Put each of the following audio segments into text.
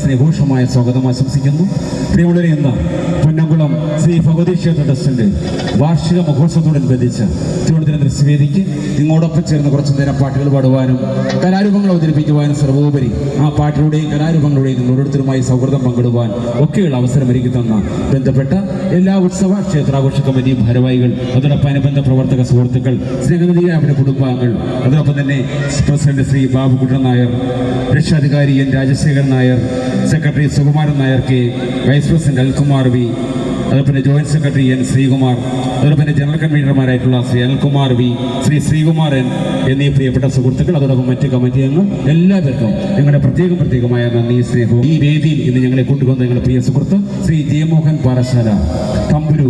സ്നേഹോഷമായ സ്വാഗതം ആശംസിക്കുന്നു. പ്രിയമുള്ളവരെ, ഇന്ന് പൊന്നംകുളം ശ്രീ ഭഗവതി ക്ഷേത്ര ട്രസ്റ്റിന്റെ വാർഷിക മഹോത്സവത്തോടനുബന്ധിച്ച് തിരുവനന്തപുരം ദൃശ്യവേദിക്ക് നിങ്ങളോടൊപ്പം ചേർന്ന് കുറച്ചു നേരം പാട്ടുകൾ പാടുവാനും കലാരൂപങ്ങൾ അവതരിപ്പിക്കുവാനും സർവോപരി ആ പാട്ടിലൂടെയും കലാരൂപങ്ങളുടെയും നിങ്ങൾ ഓരോരുത്തരുമായി സൗഹൃദം പങ്കിടുവാൻ ഒക്കെയുള്ള അവസരം ഒരുക്കി തന്ന ബന്ധപ്പെട്ട എല്ലാ ഉത്സവ ക്ഷേത്രാഘോഷ കമ്മിറ്റി ഭാരവാഹികൾ, അതോടൊപ്പം അനുബന്ധ പ്രവർത്തക സുഹൃത്തുക്കൾ, സ്നേഹനിധിയായ അവരുടെ കുടുംബാംഗങ്ങൾ, അതോടൊപ്പം തന്നെ പ്രസിഡന്റ് ശ്രീ ബാബുകുട്ടൻ നായർ, രക്ഷാധികാരി N Rajasekharan Nair, secretary Sukumaran Nair K, vice president Alkumar V, അതോടൊപ്പം ജോയിന്റ് സെക്രട്ടറി എൻ ശ്രീകുമാർ, അതോടൊപ്പം ജനറൽ കൺവീനർമാരായിട്ടുള്ള ശ്രീ അനിൽകുമാർ വി, ശ്രീ ശ്രീകുമാരൻ എന്നീ പ്രിയപ്പെട്ട സുഹൃത്തുക്കൾ, അതോടൊപ്പം മറ്റ് കമ്മിറ്റി അംഗങ്ങൾ എല്ലാവർക്കും ഞങ്ങളുടെ പ്രത്യേകമായ നന്ദി സ്നേഹവും. ഈ വേദിയിൽ ഇന്ന് ഞങ്ങളെ കൊണ്ടുവന്ന ഞങ്ങളുടെ പ്രിയ സുഹൃത്ത് ശ്രീ ജയമോഹൻ പാറശാല, തമ്പുരു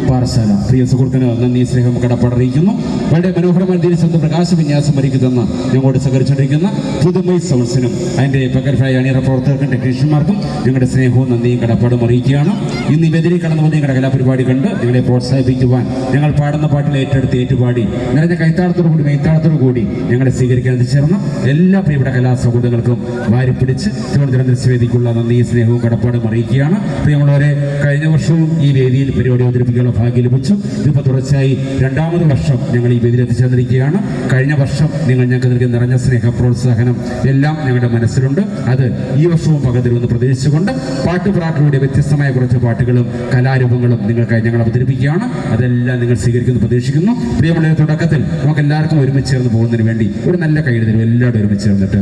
പാറശാല, പ്രിയ സുഹൃത്തിന് നന്ദി സ്നേഹം കടപ്പാടറിയിക്കുന്നു. വളരെ മനോഹരമായ സ്വന്തം പ്രകാശ വിന്യാസം ഒരുക്കുന്ന ഞങ്ങളോട് സഹകരിച്ചുകൊണ്ടിരിക്കുന്ന പുതുമൈ സൗണ്ട്സിനും അതിൻ്റെ പകർപ്പായ അണിയറ പ്രവർത്തകർക്കും ടെക്നീഷ്യന്മാർക്കും ഞങ്ങളുടെ സ്നേഹവും നന്ദിയും കടപ്പാടും അറിയിക്കുകയാണ്. ഇന്ന് ഈ വേദിയിൽ കടന്നു വന്ന് ഞങ്ങളുടെ കലാപരിപാടി കണ്ട് ഞങ്ങളെ പ്രോത്സാഹിപ്പിക്കുവാൻ, ഞങ്ങൾ പാടുന്ന പാട്ടിൽ ഏറ്റെടുത്ത് ഏറ്റുപാടി നിറഞ്ഞ കൈത്താളത്തോടു കൂടി മെയ്ത്താളത്തോടു കൂടി ഞങ്ങളെ സ്വീകരിക്കാൻ എത്തിച്ചേർന്ന എല്ലാ പ്രിയപ്പെട്ട കലാസൗഹൃദങ്ങൾക്കും വാരിപ്പിടിച്ച് തിരുവനന്തപുരം ദൃശ്യവേദിക്കുള്ള നന്ദി സ്നേഹവും കടപ്പാടും അറിയിക്കുകയാണ്. പ്രിയമുള്ളവരെ, കഴിഞ്ഞ വർഷവും ഈ വേദിയിൽ പരിപാടി അവതരിപ്പിക്കാനുള്ള ഭാഗ്യം ലഭിച്ചു. ഇതിപ്പോൾ തുടർച്ചയായി 2ാമത് വർഷം ഞങ്ങൾ ഈ വേദിയിൽ എത്തിച്ചേർന്നിരിക്കുകയാണ്. കഴിഞ്ഞ വർഷം നിങ്ങൾ ഞങ്ങൾക്ക് നൽകിയ നിറഞ്ഞ സ്നേഹ പ്രോത്സാഹനം എല്ലാം ഞങ്ങളുടെ മനസ്സിലുണ്ട്. അത് ഈ വർഷവും പകർത്തരുമെന്ന് പ്രതീക്ഷിച്ചുകൊണ്ട് പാട്ടുപാട്ടിലൂടെ വ്യത്യസ്തമായ കുറച്ച് പാട്ടുകളും കലാരൂപങ്ങളും നിങ്ങൾക്കായി ഞങ്ങൾ അവതരിപ്പിക്കുകയാണ്. അതെല്ലാം നിങ്ങൾ സ്വീകരിക്കുമെന്ന് പ്രതീക്ഷിക്കുന്നു. പ്രിയമുള്ള തുടക്കത്തിൽ നമുക്ക് എല്ലാവർക്കും ഒരുമിച്ച് ചേർന്ന് പോകുന്നതിന് വേണ്ടി ഒരു നല്ല കൈയ്യടി തരും. എല്ലാവരും ഒരുമിച്ച് ചേർന്നിട്ട്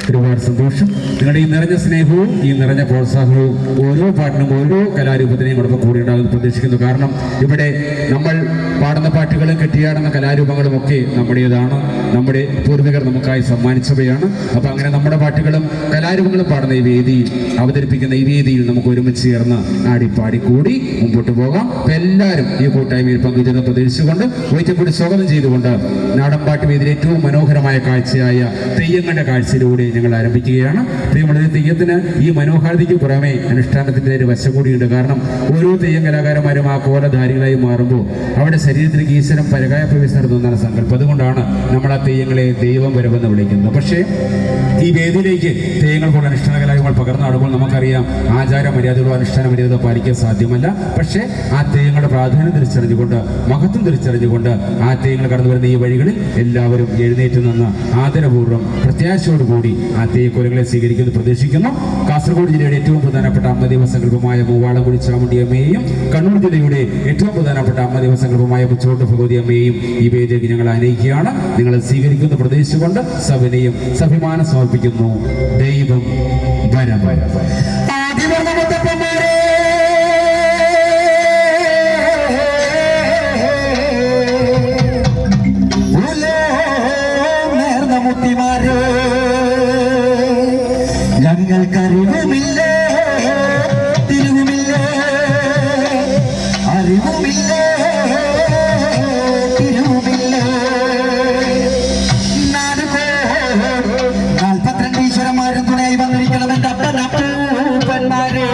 ഒരുപാട് സന്തോഷം. നിങ്ങളുടെ ഈ നിറഞ്ഞ സ്നേഹവും ഈ നിറഞ്ഞ പ്രോത്സാഹനവും ഓരോ പാട്ടിനും ഓരോ കലാരൂപത്തിനെയും കൂടെ കൂടി ഉണ്ടാകുമെന്ന് പ്രതീക്ഷിക്കുന്നു. കാരണം ഇവിടെ നമ്മൾ പാടുന്ന പാട്ടുകളും കെട്ടിയാടുന്ന കലാരൂപങ്ങളും ഒക്കെ നമ്മുടേതാണ്, നമ്മുടെ പൂർവികർ നമുക്കായി സമ്മാനിച്ചവയാണ്. അപ്പം അങ്ങനെ നമ്മുടെ പാട്ടുകളും കലാരൂപങ്ങളും പാടുന്ന ഈ വേദിയിൽ അവതരിപ്പിക്കുന്ന ഈ വേദിയിൽ നമുക്ക് ഒരുമിച്ച് ചേർന്ന് ആടിപ്പാടി കൂടി മുമ്പോട്ട് പോകാം. അപ്പം എല്ലാവരും ഈ കൂട്ടായ്മയിൽ പങ്കുചേർന്ന് പ്രതീക്ഷിച്ചുകൊണ്ട് ഒരിക്കൽ സ്വാഗതം ചെയ്തുകൊണ്ട് നാടൻപാട്ട് വേദിയിൽ ഏറ്റവും മനോഹരമായ കാഴ്ചയായ തെയ്യങ്ങളുടെ കാഴ്ചയിലൂടെ ഞങ്ങൾ ആരംഭിക്കുകയാണ്. പ്രിയമുള്ള തെയ്യത്തിന് ഈ മനോഹാരിതയ്ക്ക് പുറമെ അനുഷ്ഠാനത്തിൻ്റെ ഒരു വശം കൂടിയുണ്ട്. കാരണം ഓരോ തെയ്യം കലാകാരന്മാരും ആ കോലധാരികളായി മാറുമ്പോൾ അവിടെ ശരീരത്തിലേക്ക് ഈശ്വരൻ പരകായ പ്രവേശനം നടത്തുന്നതാണ് സങ്കല്പം. അതുകൊണ്ടാണ് നമ്മൾ ആ തെയ്യങ്ങളെ ദൈവം വരവെന്ന് വിളിക്കുന്നത്. പക്ഷേ ഈ വേദിയിലേക്ക് തെയ്യങ്ങൾ കൊണ്ട് അനുഷ്ഠാന കലാരൂപങ്ങൾ പകർന്നാടുമ്പോൾ നമുക്കറിയാം ആചാര മര്യാദകളോ അനുഷ്ഠാന മര്യാദകളോ പാലിക്കാൻ സാധ്യമല്ല. പക്ഷേ ആ തെയ്യങ്ങളുടെ പ്രാധാന്യം തിരിച്ചറിഞ്ഞുകൊണ്ട്, മഹത്വം തിരിച്ചറിഞ്ഞുകൊണ്ട് ആ തെയ്യങ്ങൾ കടന്നു വരുന്ന ഈ വഴികളിൽ എല്ലാവരും എഴുന്നേറ്റ് നിന്ന് ആദരപൂർവ്വം പ്രത്യാശയോടുകൂടി ആ തെയ്യക്കോലങ്ങളെ സ്വീകരിക്കുമെന്ന് പ്രതീക്ഷിക്കുന്നു. കാസർഗോഡ് ജില്ലയുടെ ഏറ്റവും പ്രധാനപ്പെട്ട അമ്മദൈവ സങ്കല്പമായ മൂവാളംകുടി ചാമുണ്ഡി അമ്മയെയും, കണ്ണൂർ ജില്ലയുടെ ഏറ്റവും പ്രധാനപ്പെട്ട അമ്മദൈവ സങ്കല്പമായ പുച്ചോട്ട് ഭഗവതി അമ്മയെയും ഈ വേദിയിലേക്ക് ഞങ്ങൾ ആനയിക്കുകയാണ്. നിങ്ങളെ സ്വീകരിക്കുന്ന പ്രതീക്ഷിച്ചുകൊണ്ട് സവിനയം സഭിമാനം സമർപ്പിക്കുന്നു. ദൈവം വരം വരം ഞങ്ങൾക്കറിവുമില്ല, തിരുവുമില്ല, അറിവുമില്ല, തിരുവുമില്ല. 42 ഈശ്വരന്മാരും തുണയായി വന്നിരിക്കണം എൻ്റെ അപ്പനപ്പൂപ്പന്മാരെ.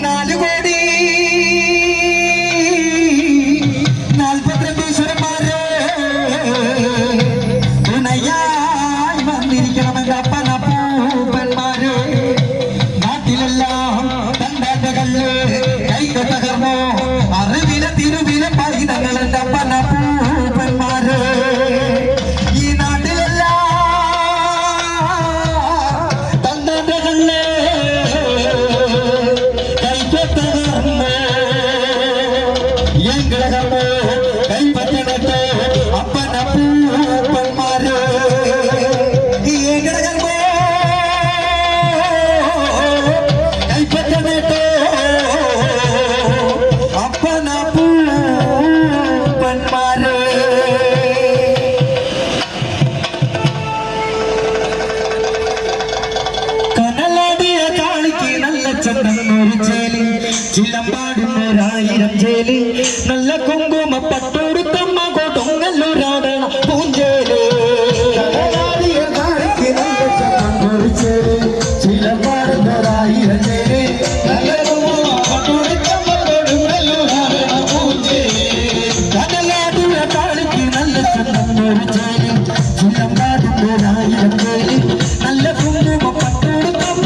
4 കോടി 42 ഈശ്വരന്മാരെ തുണയായി വന്നിരിക്കണം എൻ്റെ അപ്പനപ്പൂപ്പന്മാരെ. നാട്ടിലെല്ലാം തണ്ടാട്ടകള് കൈക തകർന്നോ അറിവില തിരുവില പൈതങ്ങൾ എൻ്റെ അപ്പനപ്പൂപ്പന്മാര്. ഈ നാട്ടിലെല്ലാം തണ്ടാട്ടകള് കൈക തകർന്നോ എങ്ങളെ കൈപ്പറ്റണത്തെ അപ്പനപ്പൂപ്പന്മാര്. ചിലമ്പാടുന്നൊരായിരം ചേലി നല്ല കുങ്കുമ പട്ടോടുത്തമ്മ കൊടുങ്ങല്ലൂരാടണ പൂഞ്ചേല്. ചിലമ്പാടുന്നൊരായിരം ചേലി നല്ല കുങ്കുമ പട്ടോടുത്തമ്മ കൊടുങ്ങല്ലൂരാടണ പൂഞ്ചേല്. കടലാടുന്ന കാളിക്ക് നല്ല ചന്ദനൊരു ചേലി ചിലമ്പാടുന്നൊരായിരം ചേലി നല്ല കുങ്കുമ പട്ടോടുത്തമ്മ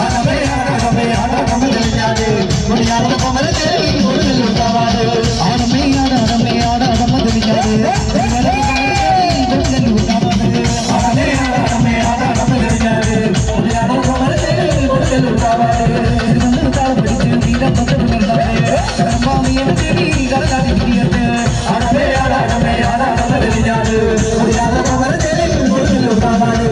ആടമേ ആടമേ ആടമേ തെളിഞ്ഞാട് മുടിയാടുന്ന കൊമരത്തെ കൊടുങ്ങല്ലൂർക്കാവാട് ആടമേ ആടമേ ആടമേ തെളിഞ്ഞാട് ആടമേ ആടമേ ആടമേ തെളിഞ്ഞാട് മുടിയാടുന്ന കൊമരത്തെ കൊടുങ്ങല്ലൂർക്കാവാട് താളം പിടിച്ച് വീരം കടമ്പാമിയുടെ തേടി കടലാടി പിടിയത്ത് ആടമേ ആടമേ ആടമേ തെളിഞ്ഞാട് മുടിയാടുന്ന കൊമരത്തെ കൊടുങ്ങല്ലൂർക്കാവാട്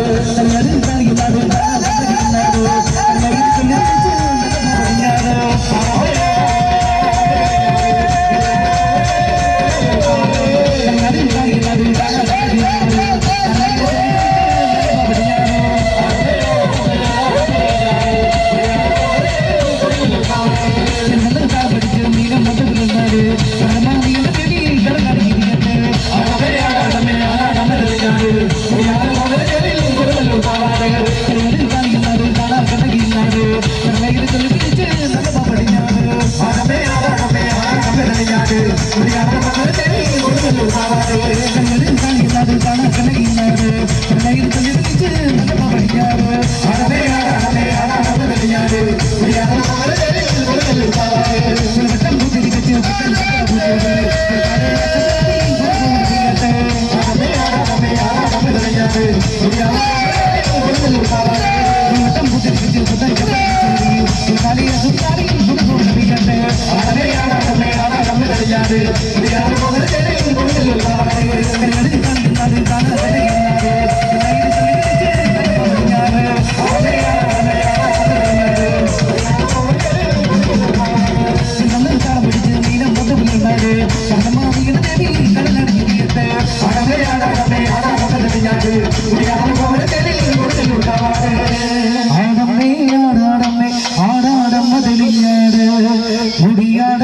ആടമ്മേ ആടാടമ്മ തെളിഞ്ഞാട് മുടിയാട